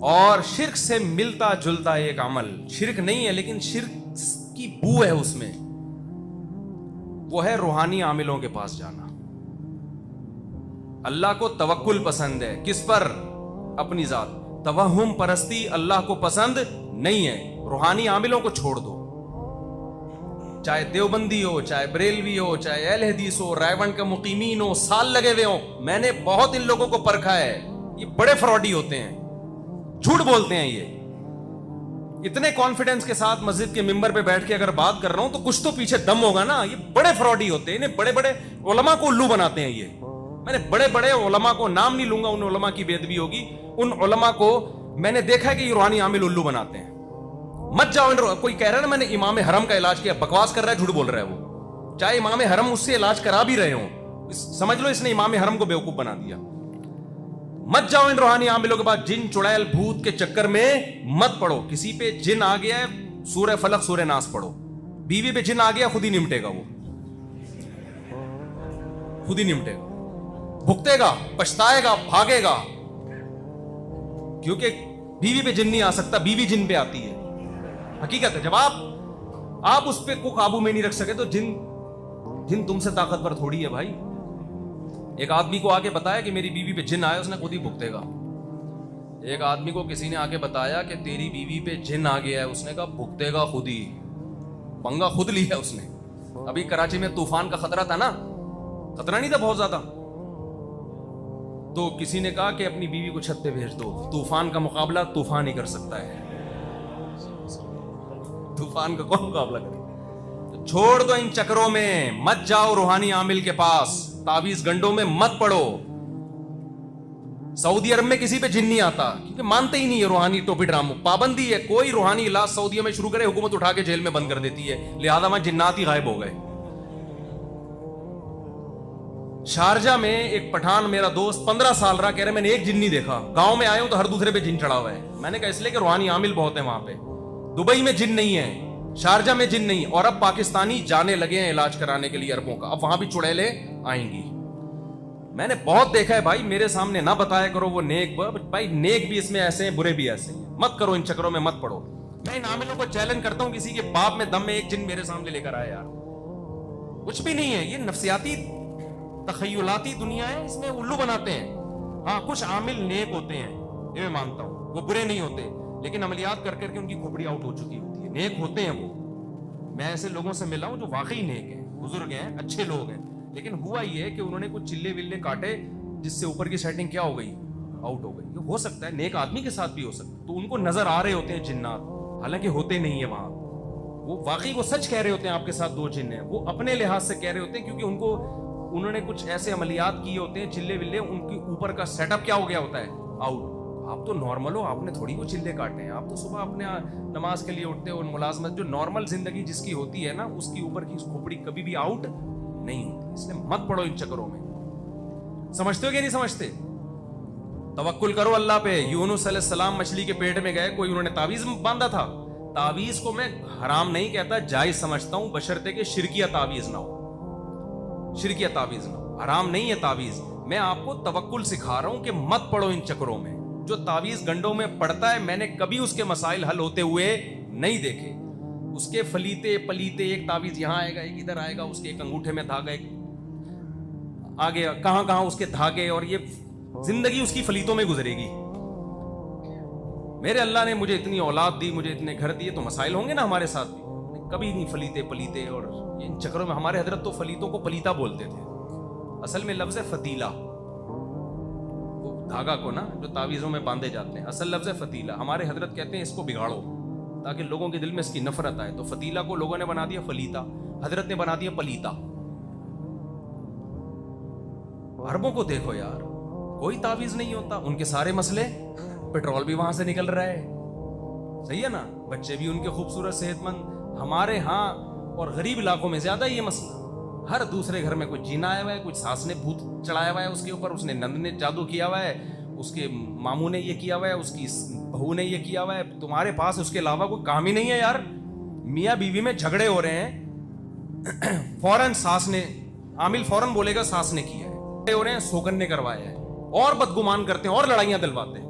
اور شرک سے ملتا جلتا ایک عمل، شرک نہیں ہے لیکن شرک کی بو ہے اس میں، وہ ہے روحانی عاملوں کے پاس جانا۔ اللہ کو توکل پسند ہے، کس پر؟ اپنی ذات۔ توہم پرستی اللہ کو پسند نہیں ہے، روحانی عاملوں کو چھوڑ دو، چاہے دیوبندی ہو، چاہے بریلوی ہو، چاہے اہل حدیث ہو، رائے کا مقیمین ہو، سال لگے ہوئے ہوں، میں نے بہت ان لوگوں کو پرکھا ہے، یہ بڑے فراڈی ہوتے ہیں، جھوٹ بولتے ہیں، یہ اتنے کانفیڈنس کے ساتھ مسجد کے ممبر پہ بیٹھ کے اگر بات کر رہا ہوں تو کچھ تو پیچھے دم ہوگا نا، یہ بڑے فراڈی ہوتے ہیں، انہیں بڑے بڑے علماء کو الو بناتے ہیں، یہ میں نے بڑے بڑے علماء کو، نام نہیں لوں گا، ان علماء کی بے ادبی ہوگی، ان علماء کو میں نے دیکھا ہے کہ یہ روحانی عامل الو بناتے ہیں۔ مت جاؤ، کوئی کہہ رہا ہے نا میں نے امام حرم کا علاج کیا، بکواس کر رہا ہے، جھوٹ بول رہا ہے وہ، چاہے امام حرم اس سے علاج کرا بھی رہے ہوں، سمجھ لو اس نے امام حرم کو بیوقوف بنا دیا۔ مت جاؤ ان روحانی عاملوں کے پاس، جن چڑیل بھوت کے چکر میں مت پڑو، کسی پہ جن آ گیا ہے سورہ فلق سورہ ناس پڑھو، بیوی پہ جن آ گیا خود ہی نمٹے گا، وہ خود ہی نمٹے گا، بھگتے گا، پچھتائے گا، بھاگے گا، کیونکہ بیوی پہ جن نہیں آ سکتا، بیوی جن پہ آتی ہے، حقیقت ہے۔ جب آپ اس پہ کو قابو میں نہیں رکھ سکے تو جن تم سے طاقتور تھوڑی ہے بھائی۔ ایک آدمی کو آ کے بتایا کہ میری بیوی پہ جن آیا، اس نے خود ہی بھگتے گا۔ ایک آدمی کو کسی نے آ کے بتایا کہ تیری بیوی پہ جن آ گیا ہے، اس نے کہا بھگتے گا خود ہی، پنگا خود لیا اس نے۔ ابھی کراچی میں طوفان کا خطرہ تھا نا، خطرہ نہیں تھا بہت زیادہ، تو کسی نے کہا کہ اپنی بیوی کو چھت پہ بھیج دو، طوفان کا مقابلہ طوفان ہی کر سکتا ہے، طوفان کا کون مقابلہ کرے؟ چھوڑ دو ان چکروں میں، مت جاؤ روحانی عامل کے پاس، تعویذ گنڈوں میں مت پڑو۔ سعودی عرب میں کسی پہ جن نہیں آتا کیونکہ مانتے ہی نہیں ہے روحانی ٹوپی ڈراموں، پابندی ہے، کوئی روحانی علاج سعودیہ میں شروع کرے حکومت اٹھا کے جیل میں بند کر دیتی ہے، لہذا وہاں جنات ہی غائب ہو گئے۔ شارجہ میں ایک پٹھان میرا دوست 15 سال رہا، کہہ رہے میں نے ایک جن نہیں دیکھا، گاؤں میں آیا ہوں تو ہر دوسرے پہ جن چڑھا ہوا ہے۔ میں نے کہا اس لیے کہ روحانی عامل بہت ہیں وہاں پہ، دبئی میں جن نہیں ہے، شارجہ میں جن نہیں، اور اب پاکستانی جانے لگے ہیں علاج کرانے کے لیے عربوں کا، اب وہاں بھی چڑیلیں آئیں گی۔ میں نے بہت دیکھا ہے بھائی، میرے سامنے نہ بتایا کرو وہ نیک، بھائی نیک بھی اس میں ایسے ہیں، برے بھی ایسے ہیں، مت کرو ان چکروں میں مت پڑو۔ میں ان عاملوں کو چیلنج کرتا ہوں، کسی کے باپ میں دم میں ایک جن میرے سامنے لے کر آیا یار، کچھ بھی نہیں ہے، یہ نفسیاتی تخیلاتی دنیا ہے، اس میں الو بناتے ہیں۔ ہاں کچھ عامل نیک ہوتے ہیں، یہ میں مانتا ہوں، وہ برے نہیں ہوتے، لیکن عملیات کر کر کے ان کی کھوپڑی آؤٹ ہو چکی ہوتی ہے، نیک ہوتے ہیں وہ۔ میں ایسے لوگوں سے ملا ہوں جو واقعی نیک ہیں، بزرگ ہیں، اچھے لوگ ہیں، لیکن ہوا یہ ہے کہ انہوں نے کچھ چلے ولے کاٹے جس سے اوپر کی سیٹنگ کیا ہو گئی، آؤٹ ہو گئی۔ یہ ہو سکتا ہے نیک آدمی کے ساتھ بھی ہو سکتا ہے، تو ان کو نظر آ رہے ہوتے ہیں جنات، حالانکہ ہوتے نہیں ہیں وہاں، وہ واقعی وہ سچ کہہ رہے ہوتے ہیں آپ کے ساتھ دو جن ہیں، وہ اپنے لحاظ سے کہہ رہے ہوتے ہیں کیونکہ انہوں نے کچھ ایسے عملیات کیے ہوتے ہیں، چلے ولے ان کے اوپر کا سیٹ اپ کیا ہو گیا ہوتا ہے، آؤٹ۔ آپ تو نارمل ہو، آپ نے تھوڑی وہ چلے کاٹے ہیں، آپ تو صبح اپنے نماز کے لیے اٹھتے ہو، ملازمت جو نارمل زندگی جس کی ہوتی ہے نا، اس کی اوپر کی کھوپڑی کبھی بھی آؤٹ نہیں ہوتی، اس لیے مت پڑو ان چکروں میں۔ سمجھتے ہو کہ نہیں سمجھتے؟ توکل کرو اللہ پہ۔ یونس علیہ السلام مچھلی کے پیٹ میں گئے، کوئی انہوں نے تعویذ باندھا تھا؟ تعویذ کو میں حرام نہیں کہتا، جائز سمجھتا ہوں، بشرطے کہ شرکیہ تعویذ نہ ہو، شرکیہ تعویذ نہ ہو، حرام نہیں ہے تعویذ۔ میں آپ کو توکل سکھا رہا ہوں کہ مت پڑو ان چکروں میں۔ جو تعویذ گنڈوں میں پڑتا ہے، میں نے کبھی اس کے مسائل حل ہوتے ہوئے نہیں دیکھے، اس کے فلیتے پلیتے، ایک تعویذ یہاں آئے گا، ایک ادھر آئے گا، اس کے ایک انگوٹھے میں دھاگا، ایک آگے کہاں کہاں اس کے دھاگے، اور یہ زندگی اس کی فلیتوں میں گزرے گی۔ میرے اللہ نے مجھے اتنی اولاد دی، مجھے اتنے گھر دیے، تو مسائل ہوں گے نا ہمارے ساتھ بھی، کبھی نہیں فلیتے پلیتے اور ان چکروں میں۔ ہمارے حضرت تو فلیتوں کو پلیتا بولتے تھے، اصل میں لفظ ہے فتیلہ، وہ دھاگا کو نا جو تعویذوں میں باندھے جاتے ہیں، اصل لفظ ہے فتیلہ۔ ہمارے حضرت کہتے ہیں اس کو بگاڑو تاکہ لوگوں کے دل میں اس کی نفرت آئے، تو فتیلہ کو لوگوں نے بنا دیا فلیتا، حضرت نے بنا دیا پلیتا۔ عربوں کو دیکھو یار، کوئی تعویذ نہیں ہوتا، ان کے سارے مسئلے، پیٹرول بھی وہاں سے نکل رہا ہے، صحیح ہے نا، بچے بھی ان کے خوبصورت صحت مند۔ ہمارے ہاں اور غریب علاقوں میں زیادہ یہ مسئلہ، ہر دوسرے گھر میں کوئی جن آیا ہوا ہے، کچھ ساس نے بھوت چڑھایا ہوا ہے اس کے اوپر، اس نے نند نے جادو کیا ہوا ہے، اس کے ماموں نے یہ کیا ہوا ہے، اس کی بہو نے یہ کیا ہوا ہے۔ تمہارے پاس اس کے علاوہ کوئی کام ہی نہیں ہے یار۔ میاں بیوی میں جھگڑے ہو رہے ہیں، فوراً ساس نے، عامل فوراً بولے گا ساس نے کیا ہے، ہو رہے ہیں سوگن نے کروایا ہے، اور بدگمان کرتے ہیں اور لڑائیاں دلواتے ہیں۔